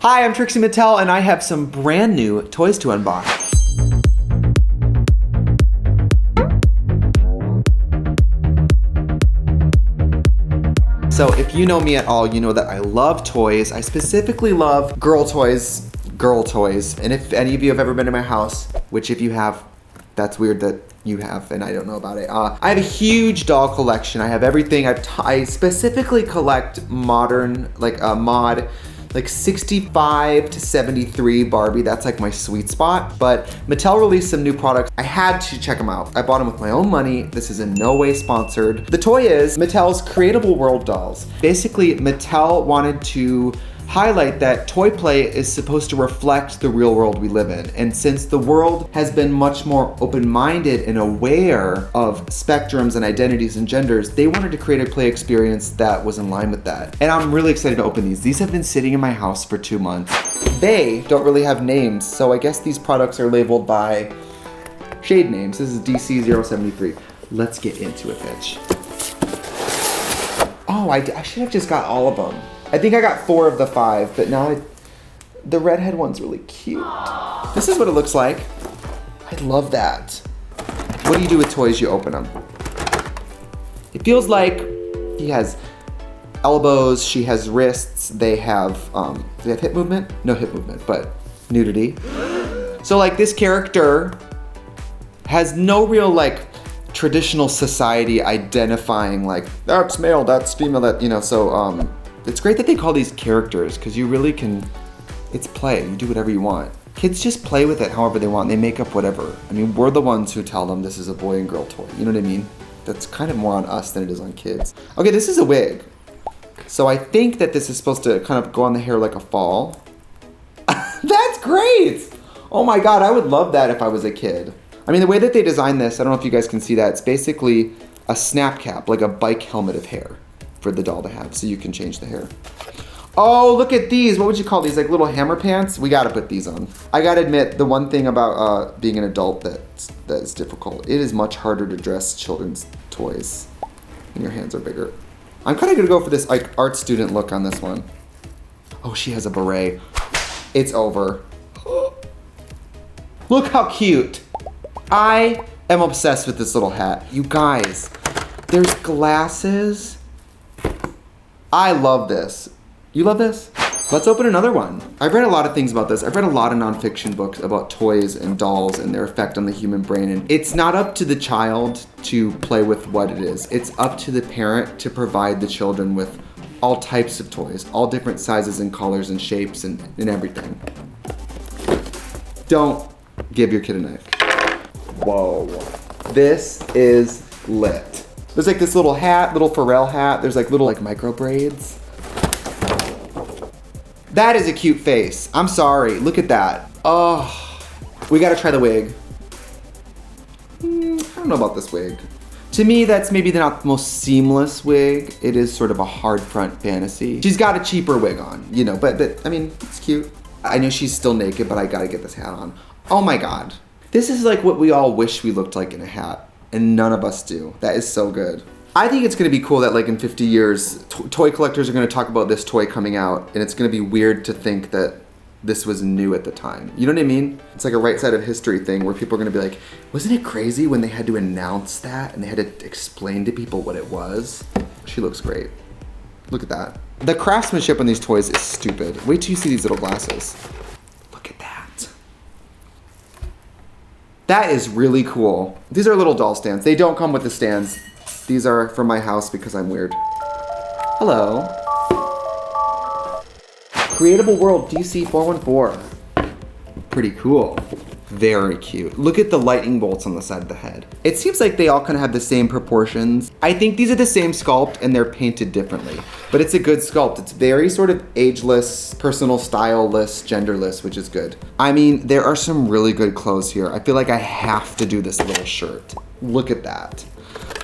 Hi, I'm Trixie Mattel, and I have some brand new toys to unbox. So if you know me at all, you know that I love toys. I specifically love girl toys. And if any of you have ever been to my house, which if you have, that's weird that you have and I don't know about it. I have a huge doll collection. I have everything. I specifically collect modern, mod, like 65 to 73 Barbie. That's like my sweet spot. But Mattel released some new products. I had to check them out. I bought them with my own money. This is in no way sponsored. The toy is Mattel's Creatable World dolls. Basically, Mattel wanted to highlight that toy play is supposed to reflect the real world we live in. And since the world has been much more open-minded and aware of spectrums and identities and genders, they wanted to create a play experience that was in line with that. And I'm really excited to open these. These have been sitting in my house for 2 months. They don't really have names, so I guess these products are labeled by shade names. This is DC073. Let's get into it, bitch. Oh, I should have just got all of them. I think I got 4 of the 5, but now the redhead one's really cute. This is what it looks like. I love that. What do you do with toys? You open them. It feels like he has elbows, she has wrists, they have hip movement? No hip movement, but nudity. So like this character has no real like traditional society identifying like, that's male, that's female, that, you know, so it's great that they call these characters because you really can, it's play, you do whatever you want. Kids just play with it however they want, they make up whatever. I mean, we're the ones who tell them this is a boy and girl toy, you know what I mean? That's kind of more on us than it is on kids. Okay, this is a wig. So I think that this is supposed to kind of go on the hair like a fall. That's great! Oh my God, I would love that if I was a kid. I mean, the way that they designed this, I don't know if you guys can see that, it's basically a snap cap, like a bike helmet of hair for the doll to have, so you can change the hair. Oh, look at these. What would you call these? Like little hammer pants? We gotta put these on. I gotta admit, the one thing about being an adult that is difficult, it is much harder to dress children's toys when your hands are bigger. I'm kinda gonna go for this like art student look on this one. Oh, she has a beret. It's over. Look how cute. I am obsessed with this little hat. You guys, there's glasses. I love this. You love this? Let's open another one. I've read a lot of things about this. I've read a lot of nonfiction books about toys and dolls and their effect on the human brain. And it's not up to the child to play with what it is. It's up to the parent to provide the children with all types of toys, all different sizes and colors and shapes and everything. Don't give your kid a knife. Whoa. This is lit. There's like this little hat, little Pharrell hat. There's like little like micro braids. That is a cute face. I'm sorry, look at that. Oh, we gotta try the wig. I don't know about this wig. To me, that's maybe not the most seamless wig. It is sort of a hard front fantasy. She's got a cheaper wig on, you know, but I mean, it's cute. I know she's still naked, but I gotta get this hat on. Oh my God. This is like what we all wish we looked like in a hat. And none of us do. That is so good. I think it's gonna be cool that like in 50 years, toy collectors are gonna talk about this toy coming out, and it's gonna be weird to think that this was new at the time. You know what I mean? It's like a right side of history thing where people are gonna be like, wasn't it crazy when they had to announce that and they had to explain to people what it was? She looks great. Look at that. The craftsmanship on these toys is stupid. Wait till you see these little glasses. Look at that. That is really cool. These are little doll stands. They don't come with the stands. These are from my house because I'm weird. Hello. Creatable World DC414. Pretty cool. Very cute. Look at the lightning bolts on the side of the head. It seems like they all kind of have the same proportions. I think these are the same sculpt and they're painted differently, but it's a good sculpt. It's very sort of ageless, personal style-less, genderless, which is good. I mean, there are some really good clothes here. I feel like I have to do this little shirt. Look at that.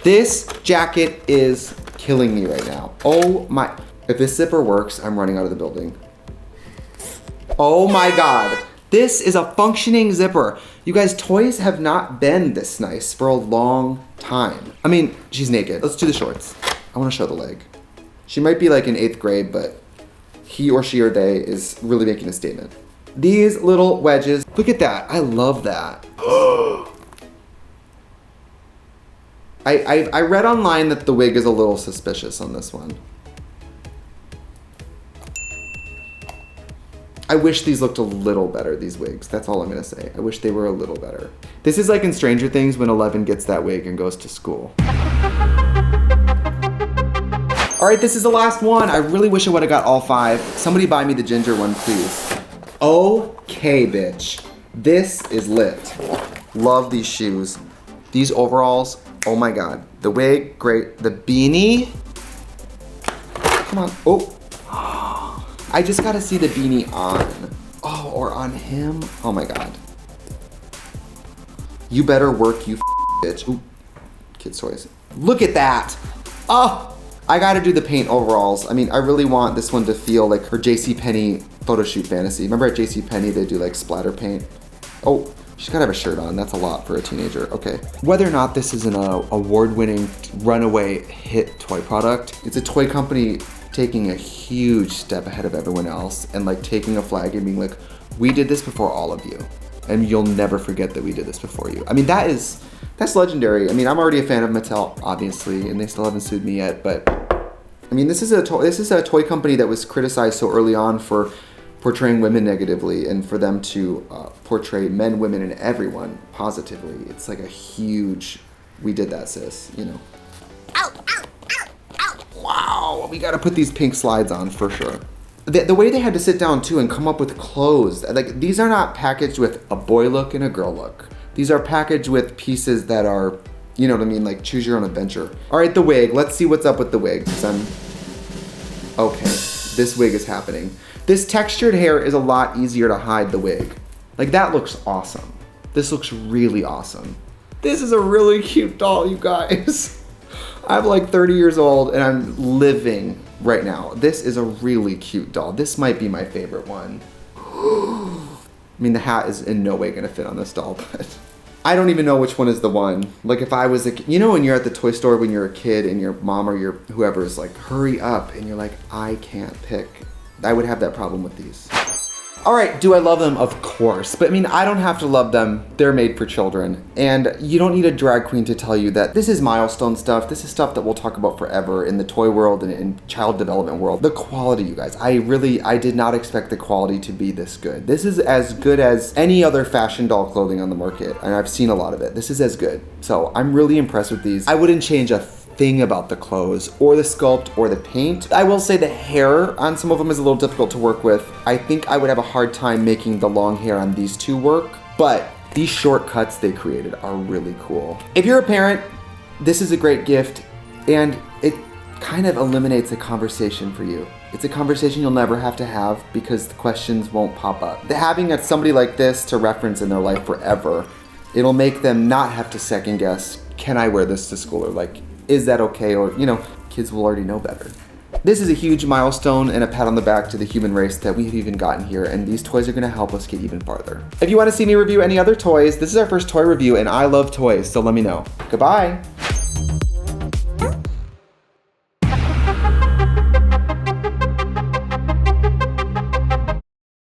This jacket is killing me right now. Oh my, if this zipper works, I'm running out of the building. Oh my God. This is a functioning zipper. You guys, toys have not been this nice for a long time. I mean, she's naked. Let's do the shorts. I wanna show the leg. She might be like in 8th grade, but he or she or they is really making a statement. These little wedges, look at that. I love that. I read online that the wig is a little suspicious on this one. I wish these looked a little better, these wigs. That's all I'm gonna say. I wish they were a little better. This is like in Stranger Things when Eleven gets that wig and goes to school. All right, this is the last one. I really wish I would've got all 5. Somebody buy me the ginger one, please. Okay, bitch. This is lit. Love these shoes. These overalls, oh my God. The wig, great. The beanie. Come on, oh. I just gotta see the beanie on. Oh, or on him. Oh my God. You better work, you bitch. Ooh, kids' toys. Look at that. Oh, I gotta do the paint overalls. I mean, I really want this one to feel like her JCPenney photo shoot fantasy. Remember at JCPenney, they do like splatter paint? Oh, she's gotta have a shirt on. That's a lot for a teenager. Okay. Whether or not this is an award-winning runaway hit toy product, it's a toy company taking a huge step ahead of everyone else and like taking a flag and being like, we did this before all of you. And you'll never forget that we did this before you. I mean, that's legendary. I mean, I'm already a fan of Mattel, obviously, and they still haven't sued me yet, but I mean, this is a toy company that was criticized so early on for portraying women negatively, and for them to portray men, women, and everyone positively. It's like a huge, we did that, sis, you know. Ow, ow, ow, ow. Wow, we gotta put these pink slides on for sure. The way they had to sit down too and come up with clothes, like these are not packaged with a boy look and a girl look. These are packaged with pieces that are, you know what I mean, like choose your own adventure. All right, the wig, let's see what's up with the wig, because okay, this wig is happening. This textured hair is a lot easier to hide the wig. Like that looks awesome. This looks really awesome. This is a really cute doll, you guys. I'm like 30 years old and I'm living right now. This is a really cute doll. This might be my favorite one. I mean, the hat is in no way gonna fit on this doll, but I don't even know which one is the one. Like if I was you know when you're at the toy store when you're a kid and your mom or your whoever is like, hurry up, and you're like, I can't pick. I would have that problem with these. All right, do I love them? Of course. But I mean, I don't have to love them. They're made for children. And you don't need a drag queen to tell you that this is milestone stuff. This is stuff that we'll talk about forever in the toy world and in child development world. The quality, you guys. I did not expect the quality to be this good. This is as good as any other fashion doll clothing on the market. And I've seen a lot of it. This is as good. So I'm really impressed with these. I wouldn't change a thing about the clothes or the sculpt or the paint. I will say the hair on some of them is a little difficult to work with. I think I would have a hard time making the long hair on these two work, but these shortcuts they created are really cool. If you're a parent, this is a great gift, and it kind of eliminates a conversation for you. It's a conversation you'll never have to have because the questions won't pop up. Having somebody like this to reference in their life forever, it'll make them not have to second guess, can I wear this to school, or like, is that okay? Or, you know, kids will already know better. This is a huge milestone and a pat on the back to the human race that we've even gotten here, and these toys are gonna help us get even farther. If you wanna see me review any other toys, this is our first toy review, and I love toys, so let me know. Goodbye.